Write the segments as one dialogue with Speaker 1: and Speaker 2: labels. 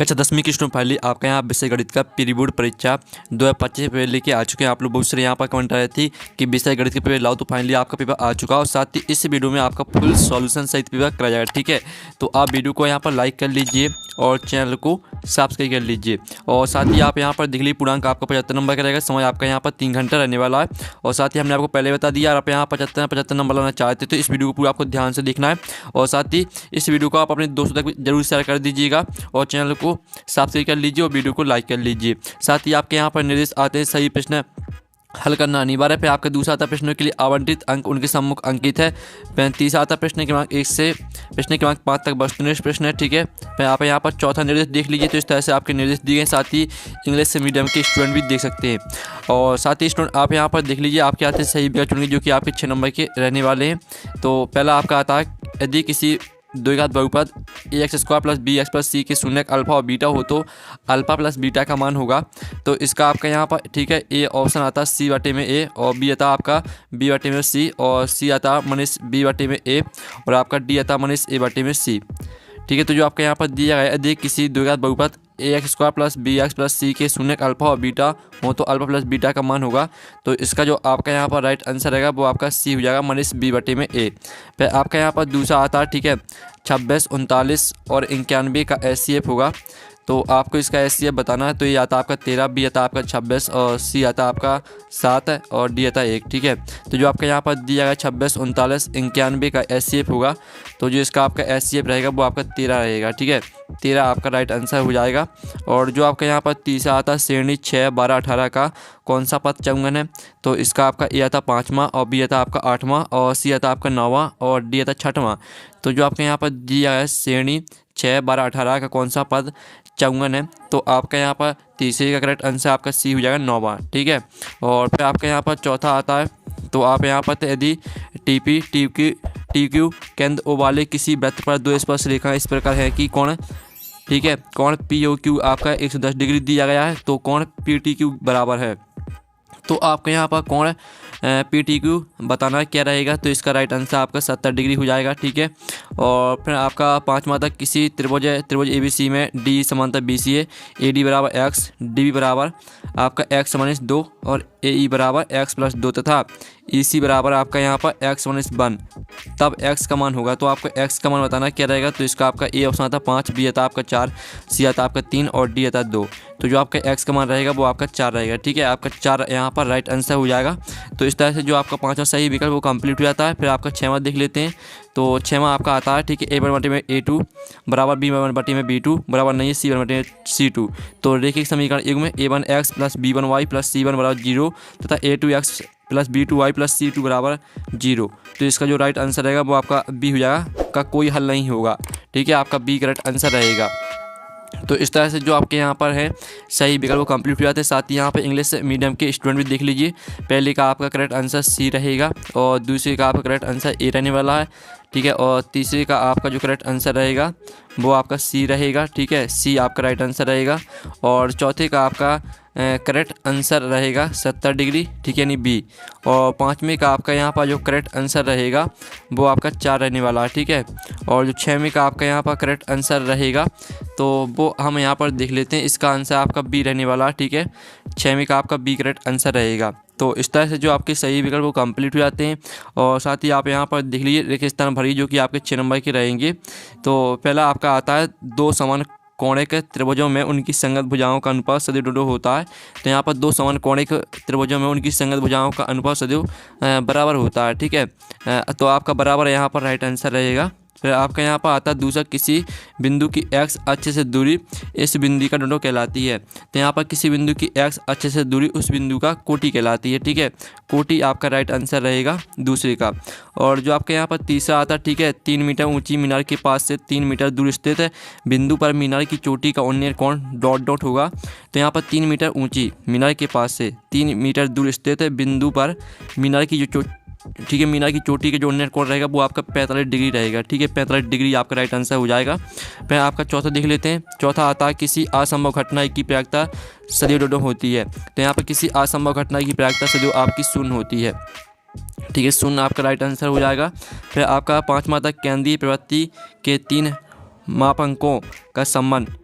Speaker 1: कक्षा 10वीं की स्टूडेंट फाइनली आपका यहाँ विषय गणित का प्री बोर्ड परीक्षा 2025 पेपर लेके आ चुके हैं। आप लोग बहुत सारे यहाँ पर कमेंट आ रहे थे कि विषय गणित के पेपर लाओ, तो फाइनली आपका पेपर आ चुका है और साथ ही इस वीडियो में आपका फुल सॉल्यूशन सहित पेपर कराया जाएगा। ठीक है, तो आप वीडियो को यहाँ पर लाइक कर लीजिए और चैनल को सब्सक्राइब कर लीजिए। और साथ ही आप यहाँ पर देख लीजिए पूर्णांक आपका 75 नंबर का रहेगा। समय आपका यहाँ पर 3 घंटा रहने वाला है। और साथ ही हमने आपको पहले बता दिया, आप यहाँ 75 नंबर लाना चाहते तो इस वीडियो को पूरा आपको ध्यान से देखना है। और साथ ही इस वीडियो को आप अपने दोस्तों तक जरूर शेयर कर दीजिएगा और चैनल को सब्सक्राइब कर लीजिए और वीडियो को लाइक कर लीजिए। साथ ही आपके यहाँ पर निर्देश आते हैं सही प्रश्न हल करना अनिवार्य है। फिर आपका दूसरा आता प्रश्नों के लिए आवंटित अंक उनके सम्मुख अंकित है। तीसरा आता प्रश्न क्रमांक 1 से प्रश्न क्रमांक 5 तक वस्तुनिष्ठ प्रश्न है। ठीक है, फिर आप यहाँ पर चौथा निर्देश देख लीजिए। तो इस तरह से आपके निर्देश दिए गए। साथ ही इंग्लिश मीडियम के स्टूडेंट भी देख सकते हैं। और साथ ही स्टूडेंट आप यहाँ पर देख लीजिए आपके आते सही विकल्प चुनिए जो कि आपके 6 नंबर के रहने वाले हैं। तो पहला आपका आता है यदि किसी द्विघात बहुपद ax² + bx + c के शून्यक अल्फा और बीटा हो तो अल्फा प्लस बीटा का मान होगा। तो इसका आपका यहाँ पर ठीक है ए ऑप्शन आता है c/a और बी आता आपका b/c और सी आता मनीष b/a और आपका डी आता मनीष a/c। ठीक है, तो जो आपका यहाँ पर दिया गया है यदि किसी द्विघात बहुपद ax² + bx + c के शून्यक अल्फा और बीटा हो तो अल्फा प्लस बीटा का मान होगा। तो इसका जो आपका यहाँ पर राइट आंसर रहेगा वो आपका सी हो जाएगा मनीष b/a। फिर आपका यहाँ पर दूसरा आता है ठीक है 26, 39 और 91 का HCF होगा। तो आपको इसका HCF बताना है। तो ये आता आपका 13, बी आता आपका 26 और सी आता आपका 7 है और डी आता 1। ठीक है, तो जो आपका यहाँ पर दिया गया 26, 39, 91 का HCF होगा। तो जो इसका आपका HCF रहेगा वो आपका 13 रहेगा। ठीक है, 13 आपका राइट आंसर हो जाएगा। और जो आपका यहाँ पर तीसरा आता श्रेणी 6, 12, 18 का कौन सा पद चौंगन है। तो इसका आपका ए आता 5वां और बी आता आपका 8वां और सी आता आपका 9वां और डी आता 6वां। तो जो आपका यहाँ पर दिया है श्रेणी 6, 12, 18 का कौन सा पद चौंगन है। तो आपका यहाँ पर तीसरे का करेक्ट आंसर आपका सी हो जाएगा 9वां। ठीक है, और फिर आपका यहाँ पर चौथा आता है तो आप यहाँ पर यदि TQ केंद्र ओ वाले किसी वृत्त पर दो स्पर्श रेखा इस प्रकार है कि कोण ठीक है कोण POQ आपका 110 डिग्री दिया गया है तो कोण PTQ बराबर है। तो आपके यहाँ पर कोण PTQ बताना क्या रहेगा। तो इसका राइट आंसर आपका 70 डिग्री हो जाएगा। ठीक है, और फिर आपका पाँचवा तक किसी त्रिभुज ABC में D समांतर BC है, AD बराबर x, DB बराबर आपका x - 2 और AE बराबर x + 2 तथा EC बराबर आपका यहाँ पर x - 1 तब x का मान होगा। तो आपको x का मान बताना क्या रहेगा। तो इसका आपका ए ऑप्शन आता 5, बी आता आपका 4, सी आता आपका 3 और डी आता 2। तो जो आपका x का मान रहेगा वो आपका 4 रहेगा। ठीक है, आपका 4 यहाँ पर राइट आंसर हो जाएगा। तो इस तरह से जो आपका 5वां सही विकल्प वो कंप्लीट हो जाता है। फिर आपका 6वां देख लेते हैं। तो 6वां आपका आता है ठीक है A/A2 बराबर B/B2 बराबर नहीं है C/C2। तो रेखिक समीकरण युग में A1x + B1y + C1 बराबर 0 तथा A2x + B2y + C2 बराबर 0। तो इसका जो राइट आंसर रहेगा वो आपका बी हो जाएगा, का कोई हल नहीं होगा। ठीक है, आपका बी करेक्ट आंसर रहेगा। तो इस तरह से जो आपके यहाँ पर है सही विकल्प वो कंप्लीट हो जाते हैं। साथ ही यहाँ पर इंग्लिश मीडियम के स्टूडेंट भी देख लीजिए। पहले का आपका करेक्ट आंसर सी रहेगा और दूसरे का आपका करेक्ट आंसर ए रहने वाला है। ठीक है, और तीसरे का आपका जो करेक्ट आंसर रहेगा वो आपका सी रहेगा। ठीक है, सी आपका राइट आंसर रहेगा। और चौथे का आपका करेक्ट आंसर रहेगा 70 डिग्री। ठीक है, यानी बी। और पाँचवें का आपका यहाँ पर जो करेक्ट आंसर रहेगा वो आपका 4 रहने वाला है। ठीक है, और जो छठवें का आपका यहाँ पर करेक्ट आंसर रहेगा तो वो हम यहाँ पर देख लेते हैं। इसका आंसर आपका बी रहने वाला है। ठीक है, 6वें का आपका बी करेक्ट आंसर रहेगा। तो इस तरह से जो आपके सही विकल्प वो कंप्लीट हो जाते हैं। और साथ ही आप यहाँ पर देख लीजिए रेखा स्थान भरी जो कि आपके 6 नंबर के रहेंगे। तो पहला आपका आता है दो समान कोणिक त्रिभुजों में उनकी संगत भुजाओं का अनुपात सदैव डोडो होता है। तो यहाँ पर दो समान कोणिक त्रिभुजों में उनकी संगत भुजाओं का अनुपात सदैव बराबर होता है। ठीक है, तो आपका बराबर यहाँ पर राइट आंसर रहेगा। फिर आपका यहाँ पर आता है दूसरा किसी बिंदु की x अक्ष से दूरी इस बिंदु का डोडो कहलाती है। तो यहाँ पर किसी बिंदु की x अक्ष से दूरी उस बिंदु का कोटि कहलाती है। ठीक है, कोटि आपका राइट आंसर रहेगा दूसरे का। और जो आपके यहाँ पर तीसरा आता है ठीक है 3 मीटर ऊंची मीनार के पास से 3 मीटर दूर स्थित है बिंदु पर मीनार की चोटी का उन्नयन कोण ... होगा। तो यहाँ पर 3 मीटर ऊंची मीनार के पास से 3 मीटर दूर स्थित है बिंदु पर मीनार की जो ठीक है मीनार की चोटी के जो उन्नयन कोण रहेगा वो आपका 45 डिग्री रहेगा। ठीक है, 45 डिग्री आपका राइट आंसर हो जाएगा। फिर आपका चौथा देख लेते हैं। चौथा आता है किसी असंभव घटना की प्रायिकता सदैव डोडो होती है। तो यहाँ पर किसी असंभव घटना की प्रायिकता सदैव आपकी शून्य होती है। ठीक है, शून्य आपका राइट आंसर हो जाएगा। फिर आपका 5वां तक केंद्रीय प्रवृत्ति के 3 मापांकों का संबंध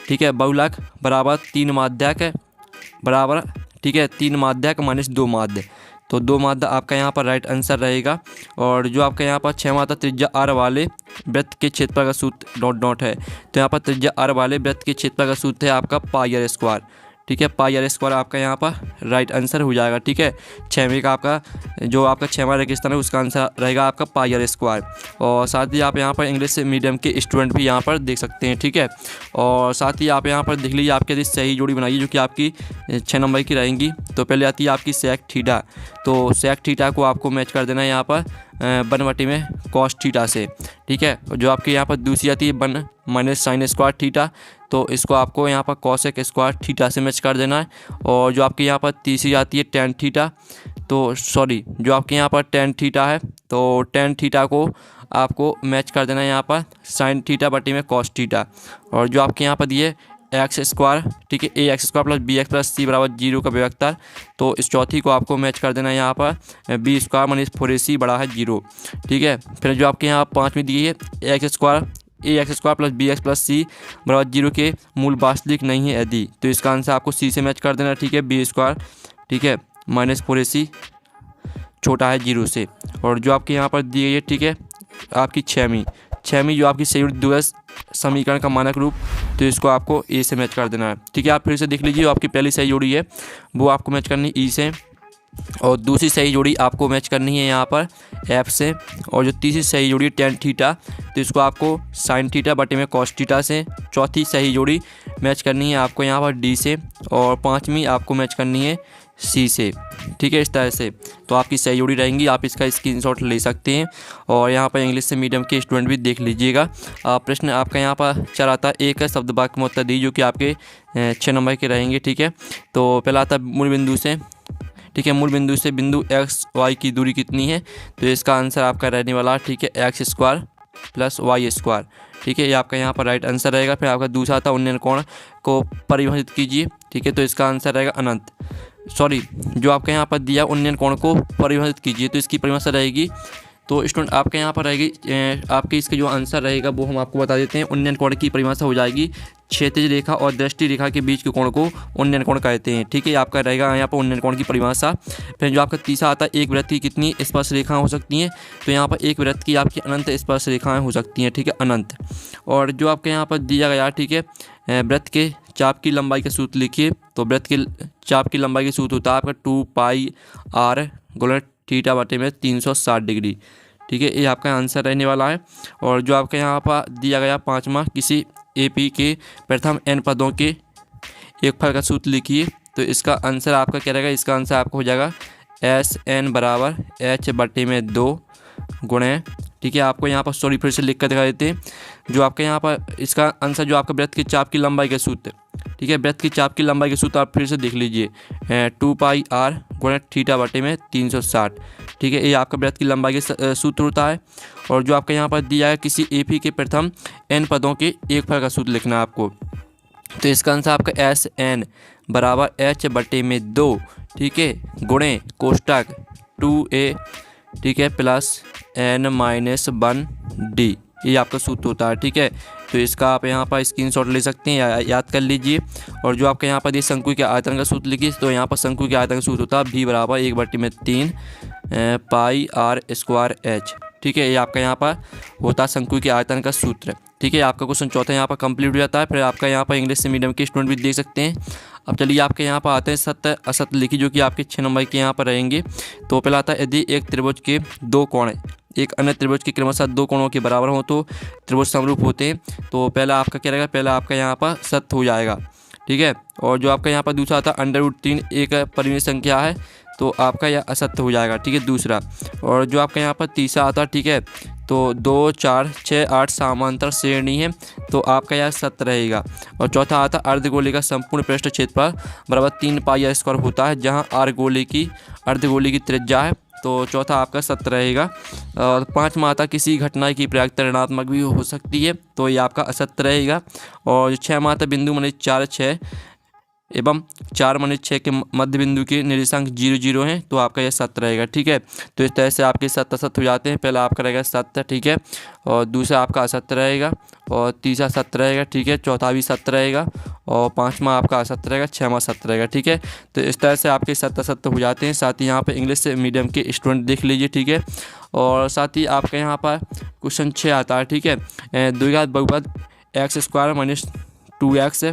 Speaker 1: ठीक है। बहुलक बराबर 3 माध्यक बराबर, ठीक है, 3 माध्यक माइनस 2 माध्य, तो 2 माध्य आपका यहाँ पर राइट आंसर रहेगा। और जो आपका यहाँ पर 6 माध्य त्रिज्या r वाले वृत्त के क्षेत्रफल का सूत्र डॉट डॉट है, तो यहाँ पर त्रिज्या r वाले वृत्त के क्षेत्रफल का सूत्र है आपका पाई r स्क्वायर, ठीक है। पाई r स्क्वायर आपका यहाँ पर राइट आंसर हो जाएगा, ठीक है। 6वें का आपका जो आपका 6वां रेगिस्तान है उसका आंसर रहेगा आपका पाई r स्क्वायर। और साथ ही आप यहाँ पर इंग्लिश मीडियम के स्टूडेंट भी यहाँ पर देख सकते हैं, ठीक है। और साथ ही आप यहाँ पर देख लीजिए आपके लिए सही जोड़ी बनाइए जो कि आपकी 6 नंबर की रहेंगी। तो पहले आती है आपकी सेक थीटा, तो सेक थीटा को आपको मैच कर देना है यहाँ पर 1 में कॉस थीटा से, ठीक है। जो आपकी यहाँ पर दूसरी आती है 1 माइनस साइन स्क्वायर थीटा, तो इसको आपको यहाँ पर कॉसेक स्क्वायर थीटा से मैच कर देना है। और जो आपकी यहाँ पर तीसरी आती है टेन थीटा, तो सॉरी जो आपके यहाँ पर टेन थीटा है, तो टेन थीटा को आपको मैच कर देना है यहाँ पर साइन थीटा बटे में कॉस थीटा। और जो आपके यहाँ पर दिए एक्स स्क्वायर, ठीक है, a x square plus b x plus c बराबर 0 का विभक्तर, तो इस चौथी को आपको मैच कर देना है यहाँ पर बी स्क्वायर माइनस 4ac बड़ा है 0, ठीक है। फिर जो आपके यहाँ 5 में दी है x square a x square plus b x plus c बराबर 0 के मूल वास्तविक नहीं है यदि, तो इसका आंसर आपको सी से मैच कर देना है, ठीक है, बी स्क्वायर, ठीक है, माइनस 4ac छोटा है 0 से। और जो आपके यहाँ पर दी गई है, ठीक है, आपकी 6वीं जो आपकी संयुक्त द्वैध समीकरण का मानक रूप, तो इसको आपको ए से मैच कर देना है, ठीक है। आप फिर से देख लीजिए, आपकी पहली सही जोड़ी है वो आपको मैच करनी ई से, और दूसरी सही जोड़ी आपको मैच करनी है यहाँ पर एफ से, और जो तीसरी सही जोड़ी टेन थीटा, तो इसको आपको साइन थीटा बटे में कॉस थीटा से, चौथी सही जोड़ी मैच करनी है आपको यहाँ पर डी से, और 5वीं आपको मैच करनी है सी से, ठीक है। इस तरह से तो आपकी सही जोड़ी रहेंगी, आप इसका स्क्रीनशॉट ले सकते हैं। और यहाँ पर इंग्लिश से मीडियम के स्टूडेंट भी देख लीजिएगा। प्रश्न आपका यहाँ पर चल आता है एक शब्द वाक्य में उत्तर दी जो कि आपके 6 नंबर के रहेंगे, ठीक है। तो पहला आता है मूल बिंदु से, ठीक है, मूल बिंदु से बिंदु एक्स वाई की दूरी कितनी है, तो इसका आंसर आपका रहने वाला, ठीक है, x square plus Y square, ठीक है, ये आपका यहाँ पर राइट आंसर रहेगा। फिर आपका दूसरा आता है उन्नयन कोण को परिभाषित कीजिए, ठीक है, तो इसका आंसर रहेगा अनंत, सॉरी जो आपके यहाँ पर दिया उन्नयन कोण को परिभाषित कीजिए, तो इसकी परिभाषा रहेगी, तो स्टूडेंट आपके यहाँ पर रहेगी आपके इसका जो आंसर रहेगा वो हम आपको बता देते हैं। उन्नयन कोण की परिभाषा हो जाएगी क्षैतिज रेखा और दृष्टि रेखा के बीच के कोण को उन्नयन कोण कहते हैं, ठीक है, आपका रहेगा यहाँ पर उन्नयन कोण की परिभाषा। फिर जो आपका तीसरा आता है एक वृत्त की कितनी स्पर्श रेखाएं हो सकती हैं, तो यहाँ पर एक वृत्त की आपकी अनंत स्पर्श रेखाएं हो सकती हैं, ठीक है, अनंत। और जो आपके यहाँ पर दिया गया, ठीक है, वृत्त के चाप की लंबाई का सूत्र लिखिए, तो वृत्त के चाप की लंबाई का सूत्र होता है आपका 2 पाई r गुणा थीटा बटे में 360 डिग्री, ठीक है, ये आपका आंसर रहने वाला है। और जो आपके यहाँ पर दिया गया 5वां किसी AP के प्रथम n पदों के एक फल का सूत्र लिखिए, तो इसका आंसर आपका क्या रहेगा, इसका आंसर आपका हो जाएगा SN बराबर H बटे में 2 गुणे, ठीक है, आपको यहाँ पर सॉरी फिर से लिख कर दिखा देते हैं। जो आपके यहाँ पर इसका आंसर जो आपका वृत्त के चाप की लंबाई का सूत्र, ठीक है, वृत्त की चाप की लंबाई के सूत्र आप फिर से देख लीजिए 2 पाई r गुणा थीटा बटे में 360, ठीक है, ये आपका वृत्त की लंबाई के सूत्र होता है। और जो आपका यहाँ पर दिया है किसी AP के प्रथम n पदों के एक फल का सूत्र लिखना है आपको, तो इसका आंसर आपका SN बराबर H बटे में 2, ठीक है, गुणे कोष्टक 2a, ठीक है, प्लस n-1d, ये आपका सूत्र होता है, ठीक है। तो इसका आप यहाँ पर स्क्रीनशॉट ले सकते हैं, याद कर लीजिए। और जो आपके यहाँ पर ये शंकु के आयतन का सूत्र लिखिए, तो यहाँ पर शंकु के आयतन का सूत्र होता है v बराबर 1/3 पाई r स्क्वायर h, ठीक है, ये आपका यहाँ पर होता है शंकु के आयतन का सूत्र, ठीक है। आपका क्वेश्चन चौथा यहाँ पर कंप्लीट हो जाता है। फिर आपका यहाँ पर इंग्लिश से मीडियम के स्टूडेंट भी देख सकते हैं। अब चलिए आपके यहाँ पर आते हैं सत्य असत्य लिखिए जो कि आपके 6 नंबर के यहाँ पर रहेंगे। तो पहला आता है यदि एक त्रिभुज के 2 कोण एक अन्य त्रिभुज के क्रमशः 2 कोणों के बराबर हो तो त्रिभुज समरूप होते हैं, तो पहला आपका क्या रहेगा, पहला आपका यहाँ पर सत्य हो जाएगा, ठीक है। और जो आपका यहाँ पर दूसरा आता है √3 एक परिमेय संख्या है, तो आपका यह असत्य हो जाएगा, ठीक है, दूसरा। और जो आपका यहाँ पर तीसरा आता है, ठीक है, तो 2, 4, 6, 8 समांतर श्रेणी है, तो आपका यह सत्य रहेगा। और चौथा आता है अर्धगोले का संपूर्ण पृष्ठ क्षेत्रफल बराबर 3 पाई r स्क्वायर होता है, जहाँ अर्धगोले की त्रिज्या है, तो चौथा आपका सत्य रहेगा। और 5वां आता किसी घटना की प्रयोक्ता ऋणात्मक भी हो सकती है, तो ये आपका असत्य रहेगा। और 6वां आता बिंदु माने 4, 6 एवं 4-6 के मध्य बिंदु के निर्देशांक 0 0 हैं, तो आपका यह सत्य रहेगा। ठीक है, तो इस तरह से आपके सत्य असत्य हो जाते हैं। पहला आपका रहेगा सत्य, ठीक है, और दूसरा आपका असत्य रहेगा, और तीसरा सत्य रहेगा, ठीक है, चौथा भी सत्य रहेगा, और पाँचवा आपका असत्य रहेगा, छठवां सत्य रहेगा। ठीक है, तो इस तरह से आपके सत्य असत्य हो जाते हैं। साथ ही यहाँ पर इंग्लिश मीडियम के स्टूडेंट देख लीजिए। ठीक है, और साथ ही आपके यहाँ पर क्वेश्चन 6 आता है। ठीक है, द्विघात बहुपद x² - 2x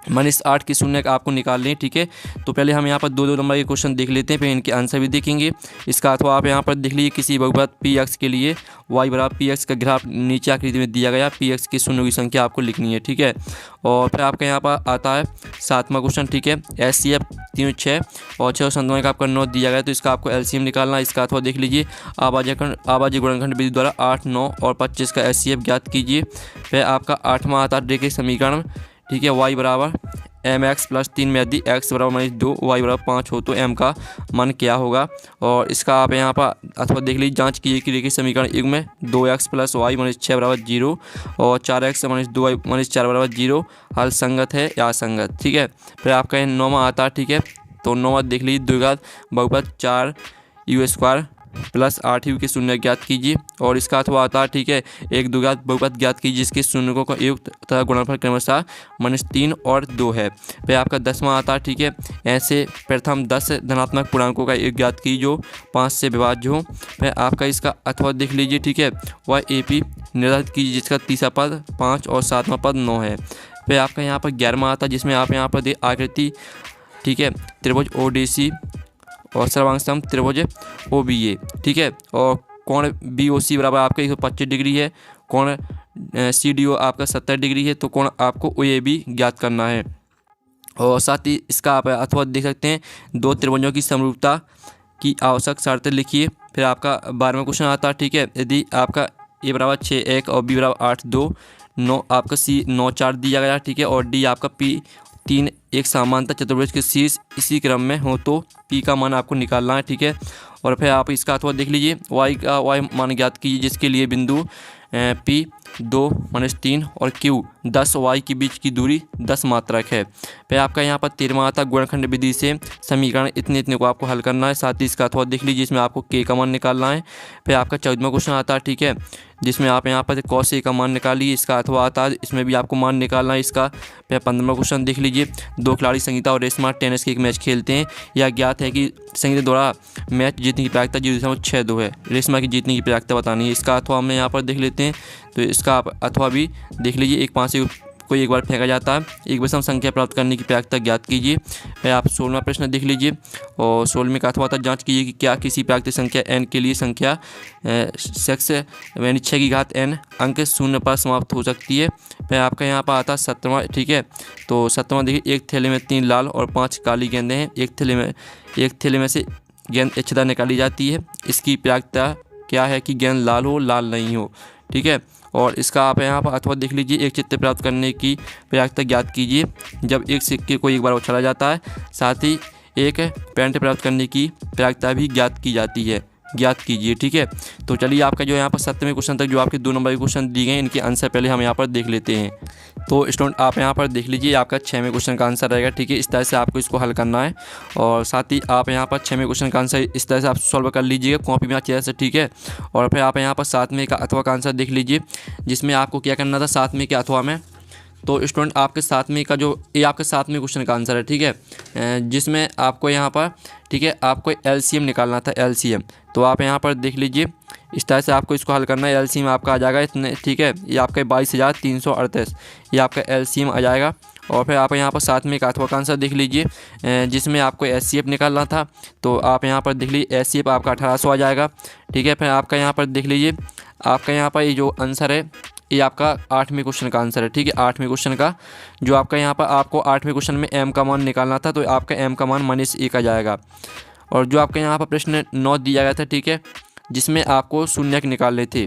Speaker 1: -8 की शून्य आपको निकालनी है। ठीक है, तो पहले हम यहाँ पर 2 नंबर के क्वेश्चन देख लेते हैं, फिर इनके आंसर भी देखेंगे। इसका अथवा आप यहाँ पर देख लीजिए, किसी बहुपद px के लिए y बराबर px का ग्राफ नीचे आकृति में दिया गया, px की शून्य की संख्या आपको लिखनी है। ठीक है, और फिर आपका यहाँ पर आता है 7वां क्वेश्चन। ठीक है, HCF 3 6 और 6 संतुलन का आपका 9 दिया गया, तो इसका आपको LCM निकालना है। इसका अथवा देख लीजिए, आवाजी गुणनखंड विधि द्वारा 8 9 और 25 का HCF ज्ञात कीजिए। फिर आपका 8वां आता है रेखीय समीकरण। ठीक है, y बराबर mx + 3 में यदि x बराबर -2 y बराबर 5 हो तो m का मान क्या होगा। और इसका आप यहाँ पर अथवा देख लीजिए, जांच कीजिए कि रेखीय समीकरण युग्म में 2x + y - 6 बराबर 0 और 4x - 2y - 4 बराबर 0 हल संगत है या असंगत। ठीक है, फिर आपका यह 9वां आता है। ठीक है, तो 9वां देख लीजिए, द्विघात बहुपद 4u² + 8u के शून्य ज्ञात कीजिए। और इसका अथवा आता है। ठीक है, एक द्विघात बहुपद ज्ञात कीजिए जिसके शून्यों का युक्त तथा गुणनफल क्रमशः -3 और 2 है। फिर आपका 10वां आता है। ठीक है, ऐसे प्रथम 10 धनात्मक पूर्णांकों का योग ज्ञात कीजिए जो 5 से विभाज्य हो। फिर आपका इसका अथवा देख लीजिए। ठीक है, वह AP निर्धारित कीजिए जिसका तीसरा पद 5 और 7वां पद 9 है। फिर आपका यहाँ पर 11वां आता है, जिसमें आप यहाँ पर आकृति, ठीक है, त्रिभुज ODC और सर्वांग त्रिभुज OBA। ठीक है, और कोण BOC बराबर आपका 125 डिग्री है, कोण CDO आपका 70 डिग्री है, तो कोण आपको OAB ज्ञात करना है। और साथ ही इसका आप अथवा देख सकते हैं, 2 त्रिभुजों की समरूपता की आवश्यक शर्तें लिखिए। फिर आपका 12वां क्वेश्चन आता है। ठीक है, यदि आपका A बराबर 6 1 और B बराबर 8 2 9 आपका C 9 4 दिया गया। ठीक है, और D आपका P 3 एक समांतर चतुर्भुज के शीर्ष इसी क्रम में हो तो P का मान आपको निकालना है। ठीक है, और फिर आप इसका अथवा देख लीजिए, y मान ज्ञात कीजिए जिसके लिए बिंदु P 2 - 3 और Q 10 y के बीच की दूरी 10 मात्रक है। फिर आपका यहाँ पर 13वां आता गुणनखंड विधि से समीकरण इतने को आपको हल करना है। साथ ही इसका अथवा देख लीजिए, इसमें आपको K का मान निकालना है। फिर आपका 14वां क्वेश्चन आता है। ठीक है, जिसमें आप यहाँ पर cos A का मान निकालिए, इसका अथवा आता है, इसमें भी आपको मान निकालना है इसका। फिर 15वां क्वेश्चन देख लीजिए, 2 खिलाड़ी संगीता और रेशमा टेनिस के एक मैच खेलते हैं। यह ज्ञात है कि संगीता द्वारा मैच जीतने की प्रायिकता 0.62 है, रेशमा की जीतने की प्रायिकता बतानी है। इसका अथवा हम यहाँ पर देख लेते हैं, तो इसका आप अथवा भी देख लीजिए, एक 5 को एक बार फेंका जाता है, एक विषम संख्या प्राप्त करने की प्रायिकता ज्ञात कीजिए। फिर आप 16वां प्रश्न देख लीजिए, और 16वें का अथवा जांच कीजिए कि क्या किसी प्राकृतिक संख्या n के लिए संख्या 6 की घात n अंक 0 पर समाप्त हो सकती है। फिर आपका यहाँ पर आता है 17वां। ठीक है, तो 17वां देखिए, एक थैले में 3 लाल और 5 काली गेंदें हैं, एक थैले में से गेंद इच्छिता निकाली जाती है। इसकी प्रायिकता क्या है कि गेंद लाल हो लाल नहीं हो। ठीक है, और इसका आप यहाँ पर अथवा देख लीजिए, एक चित्त प्राप्त करने की प्रायिकता ज्ञात कीजिए जब एक सिक्के को एक बार उछाला जाता है। साथ ही एक पेंट प्राप्त करने की प्रायिकता भी ज्ञात की जाती है, ज्ञात कीजिए। ठीक है, तो चलिए आपका जो यहाँ पर 7वें क्वेश्चन तक जो आपके 2 नंबर के क्वेश्चन दिए गए, इनके आंसर पहले हम यहाँ पर देख लेते हैं। तो स्टूडेंट आप यहाँ पर देख लीजिए, आपका 6वें क्वेश्चन का आंसर रहेगा। ठीक है, इस तरह से आपको इसको हल करना है, और साथ ही आप यहाँ पर 6वें क्वेश्चन का आंसर इस तरह से आप सॉल्व कर लीजिएगा कॉपी में अच्छी तरह से। ठीक है, और फिर आप यहाँ पर 7वें का अथवा का आंसर देख लीजिए, जिसमें आपको क्या करना था 7वें के अथवा में। तो स्टूडेंट आपके 7वें का जो ये आपके 7वें क्वेश्चन का आंसर है। ठीक है, जिसमें आपको यहाँ पर, ठीक है, आपको LCM निकालना था, LCM। तो आप यहाँ पर देख लीजिए, इस तरह से आपको इसको हल करना है। LCM आपका आ जाएगा इतने। ठीक है, ये आपका 22,338 ये आपका LCM आ जाएगा। और फिर आप यहाँ पर 7वें का अथवा का आंसर देख लीजिए, जिसमें आपको SCF निकालना था। तो आप यहाँ पर देख लीजिए, SCF आपका 1800 आ जाएगा। ठीक है, फिर आपका यहाँ पर देख लीजिए, आपका यहाँ पर ये जो आंसर है ये आपका 8वें क्वेश्चन का आंसर है। ठीक है, 8वें क्वेश्चन का जो आपका यहाँ पर आपको 8वें क्वेश्चन में m का मान निकालना था, तो आपका m का मान -1 आ जाएगा। और जो आपका यहाँ पर प्रश्न 9 दिया गया था, ठीक है, जिसमें आपको शून्यक निकालने थे,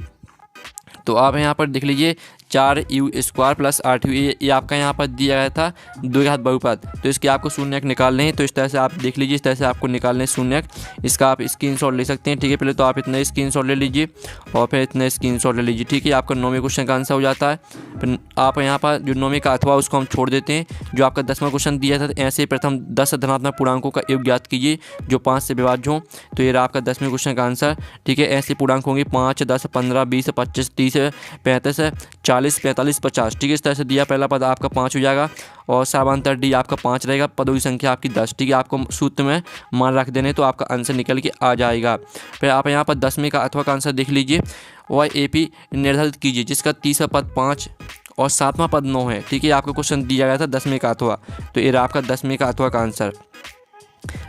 Speaker 1: तो आप यहाँ पर देख लीजिए 4u² प्लस 8u, ये आपका यहाँ पर दिया गया था 2 के घात बहुपद। तो इसके आपको शून्यक निकालने हैं। तो इस तरह से आप देख लीजिए, इस तरह से आपको निकालने हैं शून्यक। इसका आप स्क्रीनशॉट ले सकते हैं। ठीक है, पहले तो आप इतना स्क्रीनशॉट ले लीजिए और फिर इतना स्क्रीनशॉट ले लीजिए। ठीक है, आपका 9वें क्वेश्चन का आंसर हो जाता है। फिर आप यहाँ पर जो 9वें का अथवा उसको हम छोड़ देते हैं। जो आपका 10वां क्वेश्चन दिया था, ऐसे प्रथम 10 धनात्मक पूर्णांकों का योग ज्ञात कीजिए जो 5 से विभाज्य हो। तो ये रहा आपका 10वें क्वेश्चन का आंसर। ठीक है, ऐसे पूर्णांक होंगे 5, 10, 15, 20, 25, 30, 35, 40, 45, 50। ठीक है, इस तरह से दिया पहला पद आपका 5 हो जाएगा और समांतर डी आपका 5 रहेगा, पदों की संख्या आपकी 10। ठीक है, आपको सूत्र में मान रख देने तो आपका आंसर निकल के आ जाएगा। फिर आप यहाँ पर 10वें का अथवा का आंसर देख लीजिए। और AP निर्धारित कीजिए जिसका तीसरा पद 5 और 7वां पद 9 है। ठीक है, आपको क्वेश्चन दिया गया था 10वें का अथवा। तो ये रहा आपका 10वें का अथवा का आंसर।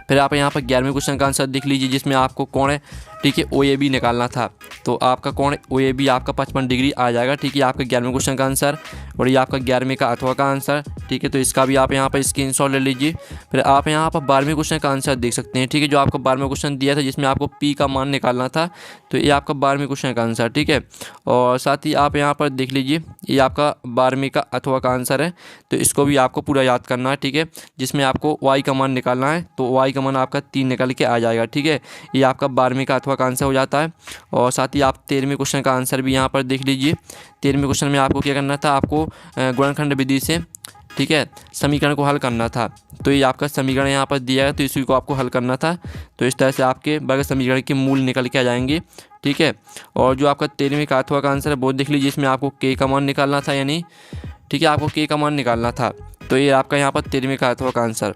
Speaker 1: फिर आप यहाँ पर 11वें क्वेश्चन का आंसर देख लीजिए जिसमें आपको कोण है, ठीक है, OAB निकालना था। तो आपका कोण OAB आपका 55 डिग्री आ जाएगा। ठीक है, आपका 11वें क्वेश्चन का आंसर और ये आपका 11वें का अथवा का आंसर। ठीक है, तो इसका भी आप यहाँ पर स्क्रीनशॉट ले लीजिए। फिर आप यहाँ पर 12वें क्वेश्चन का आंसर देख सकते हैं। ठीक है, जो आपका 12वां क्वेश्चन दिया था जिसमें आपको P का मान निकालना था। तो ये आपका 12वें क्वेश्चन का आंसर। ठीक है, और साथ ही आप यहाँ पर देख लीजिए ये आपका 12वें का अथवा का आंसर है। तो इसको भी आपको पूरा याद करना है। ठीक है, जिसमें आपको Y का मान निकालना है। तो Y का मान आपका 3 निकल के आ जाएगा। ठीक है, ये आपका 12वें का अथवा का आंसर हो जाता है। और साथ ही आप 13वें क्वेश्चन का आंसर भी यहाँ पर देख लीजिए। 13वें क्वेश्चन में आपको क्या करना था, आपको गुणनखंड विधि से, ठीक है, समीकरण को हल करना था। तो ये आपका समीकरण यहाँ पर दिया है, तो इसी को आपको हल करना था। तो इस तरह से आपके वर्ग समीकरण के मूल निकल के आ जाएंगे। ठीक है, और जो आपका 13वें का अथवा का आंसर है वो देख लीजिए, इसमें आपको K का मान निकालना था, यानी ठीक है आपको K का मान निकालना था। तो ये आपका यहाँ पर 13वें का अथवा का आंसर।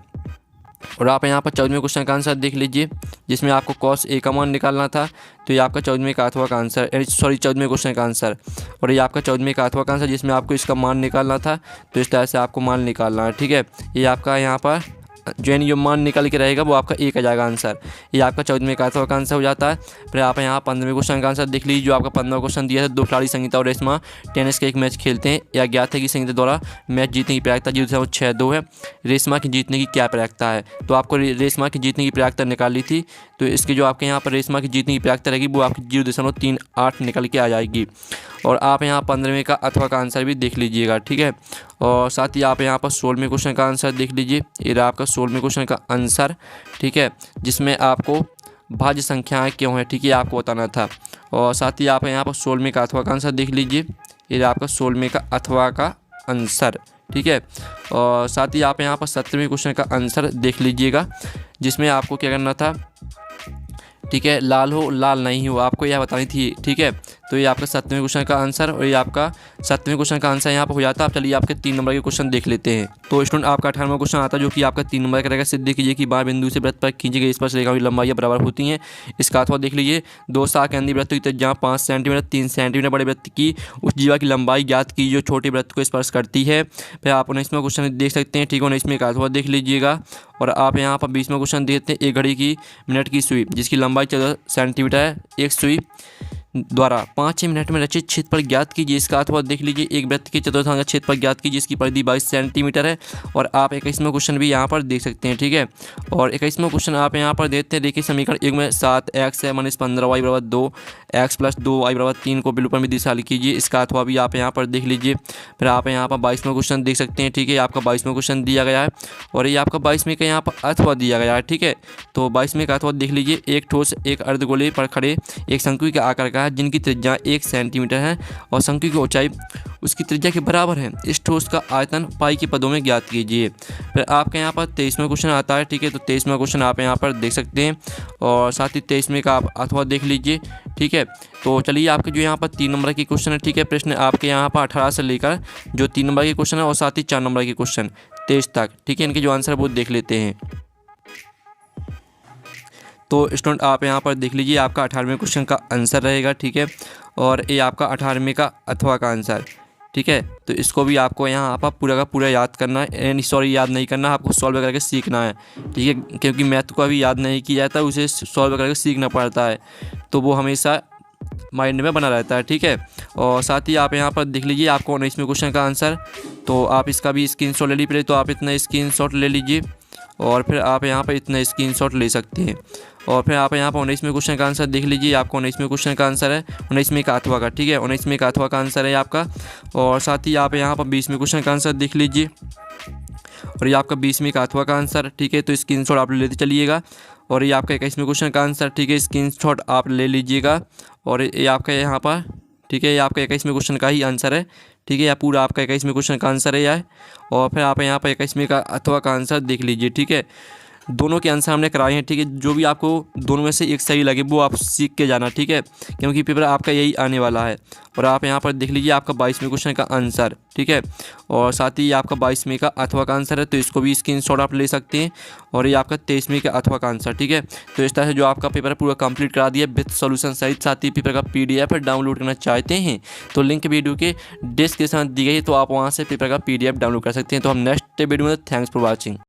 Speaker 1: और आप यहाँ पर 14वें क्वेश्चन का आंसर देख लीजिए जिसमें आपको cos A का मान निकालना था। तो ये आपका 14वें का अथवा का आंसर, 14वें क्वेश्चन का आंसर। और ये आपका 14वें का अथवा का आंसर जिसमें आपको इसका मान निकालना था। तो इस तरह से आपको मान निकालना है। ठीक है, ये आपका यहाँ पर जो मान निकल के रहेगा वो आपका A का जाएगा आंसर। ये आपका 14वें का अथवा का आंसर हो जाता है। फिर आप यहाँ 15वें क्वेश्चन का आंसर देख लीजिए। जो आपका 15वां क्वेश्चन दिया है, 2 खिलाड़ी संगीता और रेशमा टेनिस का एक मैच खेलते हैं। या ज्ञात है कि संगीता द्वारा मैच जीतने की प्रायिकता जो है वो 6-2 है। रेशमा की जीतने की क्या प्रायिकता है? तो आपको रेशमा की जीतने की प्रायिकता निकाली थी। तो इसकी जो आपके यहाँ पर रेशमा की जीतने की प्रायिकता रहेगी वो आपकी 0.38 निकल के आ जाएगी। और आप यहाँ 15वें का अथवा का आंसर भी देख लीजिएगा। ठीक है, और साथ ही आप यहाँ पर 16वें क्वेश्चन का आंसर देख लीजिए। ये रहा आपका 16वें क्वेश्चन का आंसर। ठीक है, जिसमें आपको भाज्य संख्याएं क्यों है, ठीक है, आपको बताना था। और साथ ही आप यहाँ पर 16वें का अथवा का आंसर देख लीजिए। ये रहा आपका 16वें का अथवा का आंसर। ठीक है, और साथ ही आप यहाँ पर 17वें क्वेश्चन का आंसर देख लीजिएगा जिसमें आपको क्या करना था, ठीक है, लाल हो लाल नहीं हो, आपको यह बतानी थी। ठीक है, तो ये आपका 7वें क्वेश्चन का आंसर और ये आपका 7वें क्वेश्चन का आंसर यहाँ पर हो जाता है। आप चलिए आपके 3 नंबर के क्वेश्चन देख लेते हैं। तो स्टूडेंट आपका 18वां क्वेश्चन आता है जो कि आपका 3 नंबर का रहेगा। सिद्ध कीजिए कि बाएं बिंदु से वृत्त पर खींची गई स्पर्श रेखाओं की लंबाई बराबर होती हैं। इसका अथवा देख लीजिए। 2 साकेंद्रीय वृत्त की त्रिज्या 5 सेंटीमीटर, 3 सेंटीमीटर बड़े वृत्त की उस जीवा की लंबाई ज्ञात की जो छोटे वृत्त को स्पर्श करती है। फिर आप 19वां क्वेश्चन देख सकते हैं। ठीक है, 19वें का अथवा देख लीजिएगा। और आप यहाँ पर 20वां क्वेश्चन देखते हैं। एक घड़ी की मिनट की सुई जिसकी लंबाई 14 सेंटीमीटर है, एक सुई द्वारा 5-6 मिनट में रचित क्षेत्रफल ज्ञात कीजिए। इसका अथवा देख लीजिए। एक वृत्त के चतुर्थांश क्षेत्रफल ज्ञात कीजिए जिसकी परिधि 22 सेंटीमीटर है। और आप 21वां क्वेश्चन भी यहाँ पर देख सकते हैं। ठीक है, और 21वां क्वेश्चन आप यहाँ पर देखते हैं। देखिए समीकरण 1 में 7x है - 15y = 2, x + 2y = 3 को विलोपन विधि से हल कीजिए। इसका अथवा भी आप यहाँ पर देख लीजिए। फिर आप यहाँ पर 22वां क्वेश्चन देख सकते हैं। ठीक है, आपका 22वां क्वेश्चन दिया गया है और ये आपका 22वें का यहाँ पर अथवा दिया गया है। ठीक है, तो 22वें का अथवा देख लीजिए। एक ठोस एक अर्धगोले पर खड़े एक शंकु के आकार का है जिनकी त्रिज्या 1 सेंटीमीटर है और शंकु की ऊंचाई उसकी त्रिज्या के बराबर है। इस ठोस का आयतन पाई के पदों में ज्ञात कीजिए। फिर आपके यहाँ पर 23वां क्वेश्चन आता है। ठीक है, तो 23वां क्वेश्चन आप यहाँ पर देख सकते हैं और साथ ही 23वें का आप अथवा देख लीजिए। ठीक है, तो चलिए आपके जो यहाँ पर 3 नंबर के क्वेश्चन है। ठीक है, प्रश्न आपके यहाँ पर 18 से लेकर जो 3 नंबर के क्वेश्चन है और साथ ही 4 नंबर के क्वेश्चन 23 तक, ठीक है, इनके जो आंसर है वो देख लेते हैं। तो स्टूडेंट आप यहाँ पर देख लीजिए आपका 18वें क्वेश्चन का आंसर रहेगा। ठीक है, और ये आपका 18वें का अथवा का आंसर। ठीक है, तो इसको भी आपको यहाँ आप पूरा का पूरा याद करना है, सॉरी याद नहीं करना, आपको सॉल्व करके सीखना है। ठीक है, क्योंकि मैथ को अभी याद नहीं किया जाता, उसे सॉल्व करके सीखना पड़ता है, तो वो हमेशा माइंड में बना रहता है। ठीक है, और साथ ही आप यहाँ पर देख लीजिए आपको 19वें क्वेश्चन का आंसर। तो आप इसका भी स्क्रीनशॉट ले लीजिए। तो आप इतना स्क्रीनशॉट ले लीजिए और फिर आप यहाँ पर इतना स्क्रीनशॉट ले सकते हैं। और फिर आप यहाँ पर 19वें क्वेश्चन का आंसर देख लीजिए। आपका 19वें क्वेश्चन का आंसर है 19वें का अथवा का, ठीक है, 19वें का अथवा का आंसर है आपका। और साथ ही आप यहाँ पर 20वें क्वेश्चन का आंसर देख लीजिए, और ये आपका 20वें का अथवा का आंसर, ठीक है। तो स्क्रीनशॉट आप लेते चलिएगा। और ये आपका 21वें क्वेश्चन का आंसर, ठीक है, स्क्रीनशॉट आप ले लीजिएगा। और ये आपका यहाँ पर, ठीक है, ये आपका 21वें क्वेश्चन का ही आंसर है, ठीक है, या पूरा आपका 21वें क्वेश्चन का आंसर है यह। और फिर आप यहाँ पर 21वें का अथवा का आंसर देख लीजिए, ठीक है। दोनों के आंसर हमने कराए हैं, ठीक है। जो भी आपको दोनों में से एक सही लगे वो आप सीख के जाना, ठीक है, क्योंकि पेपर आपका यही आने वाला है। और आप यहाँ पर देख लीजिए आपका 22वें क्वेश्चन का आंसर, ठीक है, और साथ ही आपका 22वें का अथवा का आंसर है, तो इसको भी स्क्रीनशॉट आप ले सकते हैं। और ये आपका 23वें का अथवा का आंसर, ठीक है। तो इस तरह से जो आपका पेपर पूरा कंप्लीट करा दिया विद सॉल्यूशन सहित। साथ ही पेपर का PDF डाउनलोड करना चाहते हैं तो लिंक वीडियो के डिस्क्रिप्शन दी गई है, तो आप वहाँ से पेपर का PDF डाउनलोड कर सकते हैं। तो हम नेक्स्ट वीडियो में, थैंक्स फॉर वॉचिंग।